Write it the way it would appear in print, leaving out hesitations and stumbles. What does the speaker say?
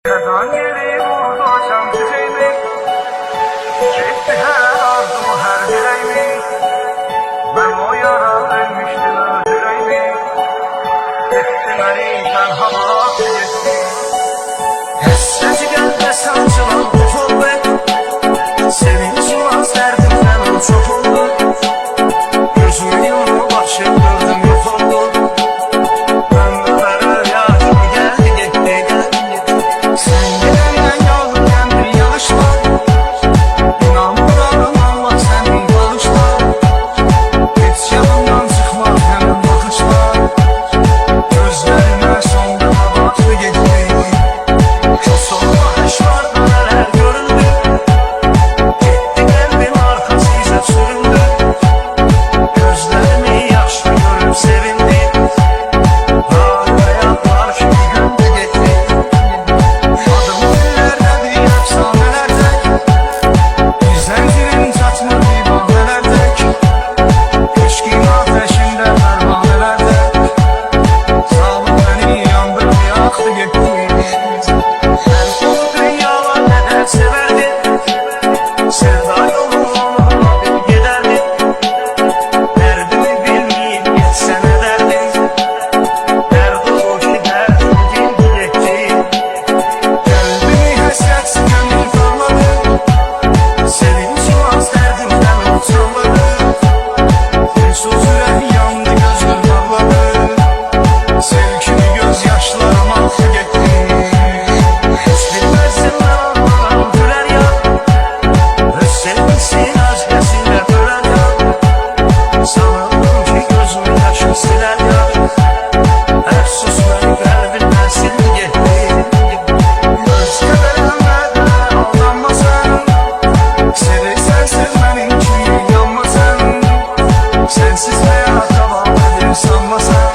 Sezon yeri vurdu açan çiçeğimi, çekti her arzumu her dileğimi. Ben o yara ölmüştüm öldüreyim, etti beni tenhama geçti. Hesreti gönlde sancılan ufuldu, sevinç olmaz derdimden çok oldu. Gözümü yumup açıp gördüm yok oldu. Ömürler yaşım geldi gitti. Sen gidenden yoldan bir yağışla, İnanmıyorum Allah seni bağışla. Hiç yanımdan çıkmaz hemen bakışla. Gözlerime son defa baktı gitti. Şu son bakışlarda neler görüldü. Gitti kalbim arkasıyla süründü. Gözlerimi yaşlı görüp sevindi. Hala yapar şimdi göndü gitti. Adım dillerde bir efsanelerde, bir zincirin çatma bir bahanelerde. Eşkin ateşinde pervanelerde, sağlık beni yandırıp yaktı gitti. Ben bu dünyalar neden severdi, sevda yolunu bir giderdi. Derdimi bilmeyip geçse ne derdim, derdi o ki derdim geldi gitti. Kalbimi hasret gönül parladı, sevinç olmaz derdimden utanmadı. Huysuz yürek yandı gözüm parladı, sevgili gözyaşlarım aktı gitti. Hiç bilmezdim ben ondan güler ya, öz sevgisin özgesiyle öler ya. Sanırım ki gözüm yaşım siler ya, efsus beni kalbimden sildi gitti. Özgebelenlerden aldanmasan, sevirsen sevmenin ki yanmasan, sensiz hayat devam edir sanmasan.